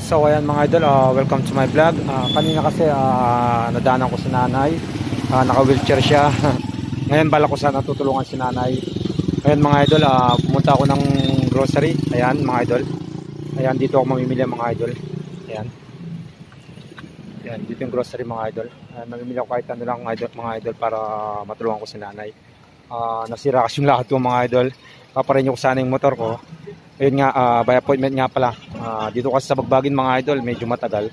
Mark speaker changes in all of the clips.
Speaker 1: So ayan mga idol, welcome to my vlog. Kanina kasi nadaanan ko si nanay, naka-wheelchair siya. Ngayon bala ko sana tutulungan si nanay. Ayan mga idol, pumunta ako ng grocery. Ayan mga idol, ayan dito ako mamimili mga idol. Ayan, ayan dito yung grocery mga idol. Ayan, mamimili ako kahit ano lang mga idol para matulungan ko si nanay. Nasira kasi yung lahat ko mga idol. Paparenew ko sana yung motor ko. Ayun nga, by appointment nga pala. Dito kasi sa Bagbagin mga idol, medyo matagal.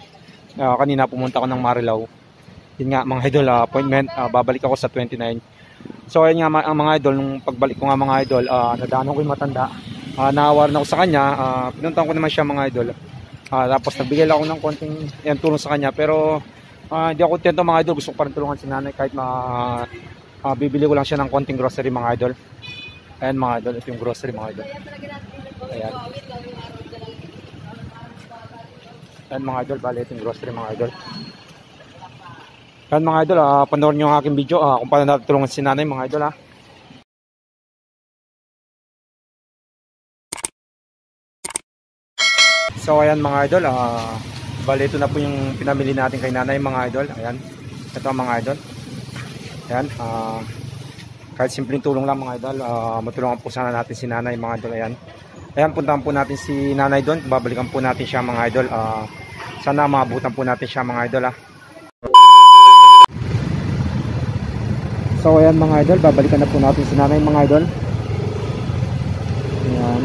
Speaker 1: Kanina pumunta ako ng Marilao. Yun nga mga idol, appointment. Babalik ako sa 29. So ayun nga mga idol, nung pagbalik ko nga mga idol, nadaanan ko yung matanda. Naawaran ako sa kanya. Pinuntahan ko naman siya mga idol. Tapos nagbigay lang ako ng konting tulong sa kanya. Pero hindi ako kontento mga idol. Gusto ko pa rin tulungan si nanay kahit bibili ko lang siya ng konting grocery mga idol. Ayan mga idol, ito yung grocery mga idol. Ayan. Ayan mga idol, bali ito yung grocery mga idol. Ayan mga idol, panoorin nyo ang aking video kung paano natutulungan si nanay mga idol . So ayan mga idol, bali ito na po yung pinamili natin kay nanay mga idol. Ayan, ito mga idol. Ayan, kahit simpleng tulong lang mga idol, matulungan po sana natin si nanay mga idol. Ayan, ayan, puntahan po natin si nanay doon, babalikan po natin siya mga idol. Sana maabutan po natin siya mga idol . So ayan mga idol, babalikan na po natin si nanay mga idol. Ayan,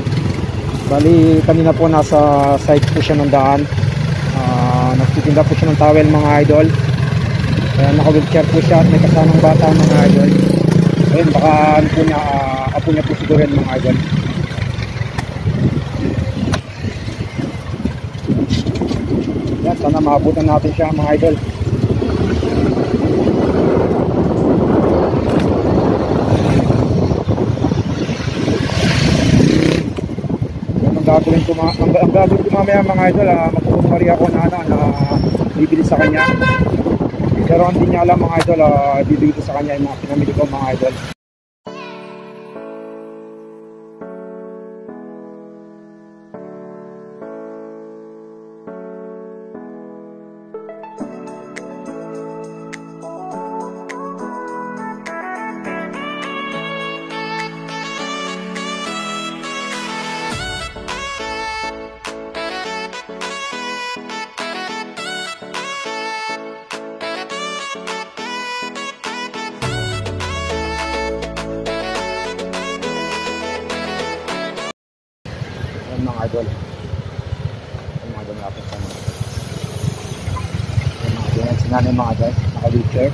Speaker 1: bali kanina po nasa site po siya ng daan. Nagtitinda po siya ng towel mga idol. Ayan, naka-wheelchair po siya at may kasamang bata mga idol. Ayun, baka ano po niya, apo niya po siguro yan mga idol. Yan, sana maabutan natin siya mga idol. Yan, ang gagawin ko mamaya mga idol, magpupunta ako na bibili sa kanya. Pero hindi niya alam mga idol, bibigay ko sa kanya yung mga pinamili ko mga idol. Mga idol, mga idol natin sa mga idol, si nanay mga idol, naka-wheelchair.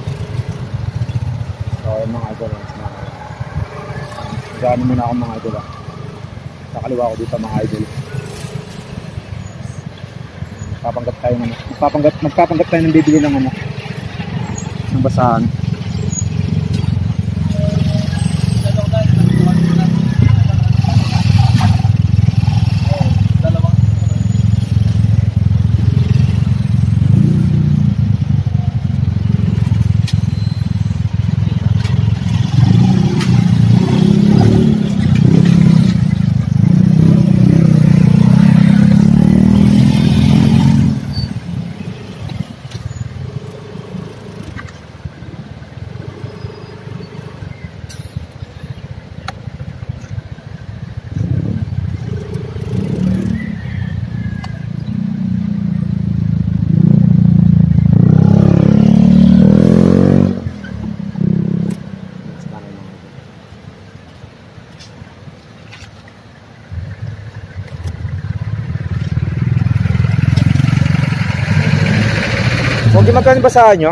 Speaker 1: So mga idol, si nanay. Gano'n muna ako mga idol . Nakaliwa ko dito mga idol. Magpapanggap tayo ng bibili ng ng basahan. Huwag yung magkano basahan nyo?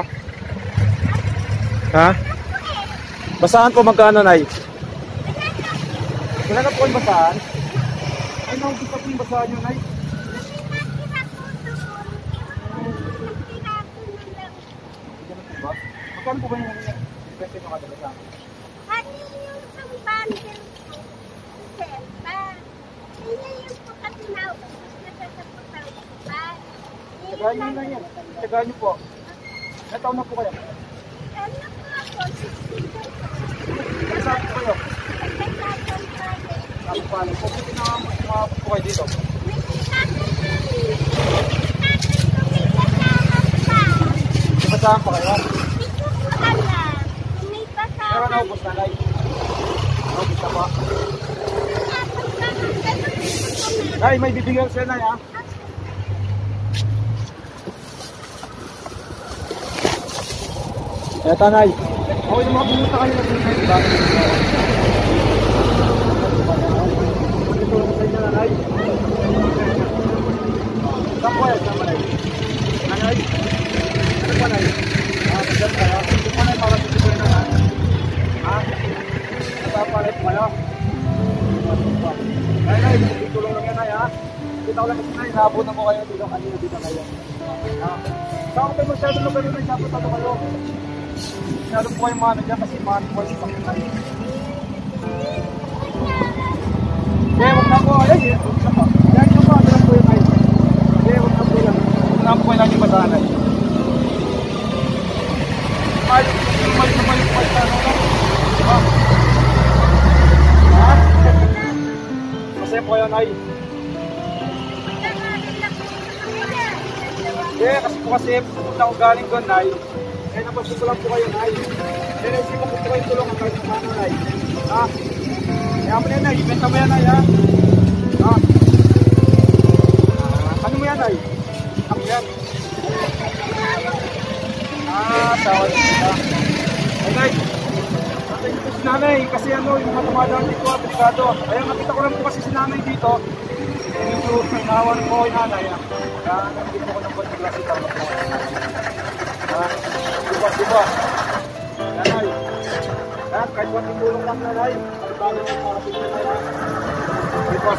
Speaker 1: Ha? Basahan po magkano, Nay? Wala na po yung basahan? Ay, naubos na po yung basahan nyo, Nay? Magkano po ba yung presyo nyo kada basahan?
Speaker 2: Ano yung isang bundle po? Selpa. Hindi yung po kasi naubos na sa putang iba.
Speaker 1: Tagaan nyo na yan. Tagaan nyo po. Nataon na po kayo?
Speaker 2: Ano po ako? 60.
Speaker 1: Saan po kayo? Ako pala. Kung hindi na po kayo dito.
Speaker 2: May
Speaker 1: saan pa kayo?
Speaker 2: Dito po kaya. May
Speaker 1: Pero
Speaker 2: pasama.
Speaker 1: naubos na, Nay. Naubos na pa. Nay, may bibigyan sa'yo, Nay, ha? Eto, Nay. Okay, yung mga pumunta kayo na sa'yo, diba? Matutulong sa inyo na, Nay. Saan po yan? Saan ba, Nay? Nay? Ano pa, Nay? Magdang kayo. Ito pa, Nay, para tutulong na, ha? Ha? Nagpapalit pa kayo? Nay, tulong lang yan, Nay, ha? Kita ko lang kasi, Nay, naabutan ko kayo dito kanina, dito kayo. Ha? Saan ko kayo masyadong lugar yun, Nay? Dapat ako kayo. Masyadong po kayo mga ano dyan kasi mga po kayo sa Nay. Eh, huwag na po. Ay, huwag na po. Yan yung po, ano lang po yun, Nay. Eh, huwag na po yan. Huwag na po kayo lagi masanay. Malik sa ano, no? Ha? Ha? Masaya po kayo, Nay. Eh, kasi pupunta ko galing doon, Nay. Eh, napansin ko lang po kayo, Nay. Eh, naisipan ko po kayo tulungan kahit sa paano, Nay. Ha? Kaya mo yan, Nay. Ibenta mo yan, Nay, ha? Ha? Ano mo yan, Nay? Ako yan. Tawad kita. Ay, Nay. Patay dito si Nanay. Kasi ano, yung mga tumadaan dito, delikado. Kaya nakita ko lang po kasi si Nanay dito. Medyo nahawan po kay Nanay, ha? Kaya nandito ko ng konti klase para po. Ha? Diba? Nanay. Ha? Kahit wati tulong lang, Nanay. Ang bagay ng mga kapit na Nanay. Diba?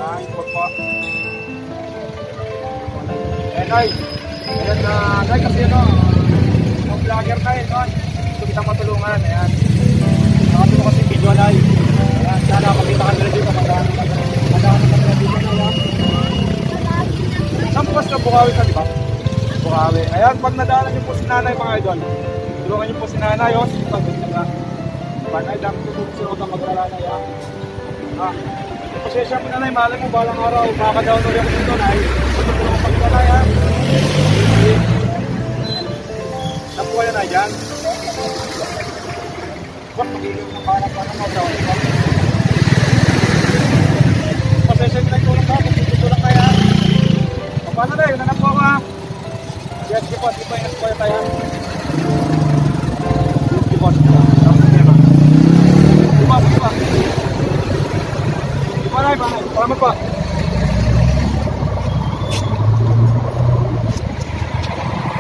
Speaker 1: Ay, po. Eh, Nay. Ayan na, Nay, kasi ano, yung vlogger tayo, no? Gusto kita matulungan, ayan. Nakatulong kasi video, Nay. Ayan, sana makita ka nila dito, magdaan ka nila dito, Nay. Saan po kasi na Bukawi ka, di ba? Bukawi. Ayan, pag nadaanan niyo po si Nanay, mga idol, tulungan niyo po si Nanay, o, sige pag na. Panay, dami tutulong si Roda maglalana, yan. Ha? Pasensya mo, Nanay, malay mo, balang araw, makaka-down ulit ako dito, Nay. Tutulong ang paglalana, yan. Napuha yan, Nay, dyan. Ba't magiging mapanap pa naman daw? Pasensya mo, tulong ka, tutulong ka, yan. Paano, Nay? Nanap po ako, ha? Yes, di ba yung spoil tayo? Di ba? Panay, salamat pa.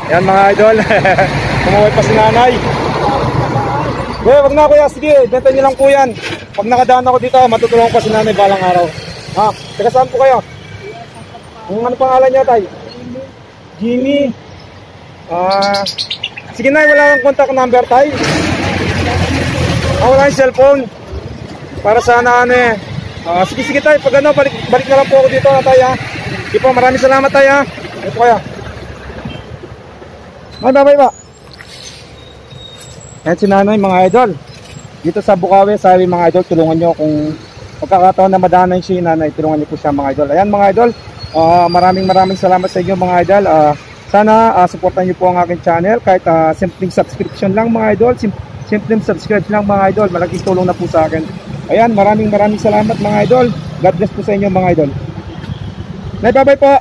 Speaker 1: Yan mga idol. Kumuhay pa si Nanay. Wag na kuya, sige, benta niyo lang po yan. Pag nakadaan ako dito, matutulungan pa si Nanay balang araw. Ha? Taga saan po kayo? Ano pangalan niya, Tay? Jimmy. Sige, Nay, wala kang contact number, Tay. Wala yung cellphone. Para sana ano eh. Sige Tay, pag ano, balik na lang po ako dito, Tay, ha. Sige po, maraming salamat, Tay, ha. Ito kaya. Bye ba? Ayan si Nanay, mga idol. Dito sa Bukawi, sabi mga idol, tulungan nyo kung pagkakataon na madaanan si Nanay, tulungan nyo po siya, mga idol. Ayan mga idol, maraming salamat sa inyo, mga idol. Sana supportan nyo po ang aking channel. Kahit simpleng subscription lang, mga idol. Simpleng subscribe lang, mga idol. Malaking tulong na po sa akin. Ayan, maraming salamat, mga idol. God bless po sa inyo, mga idol. Nay, bye-bye po.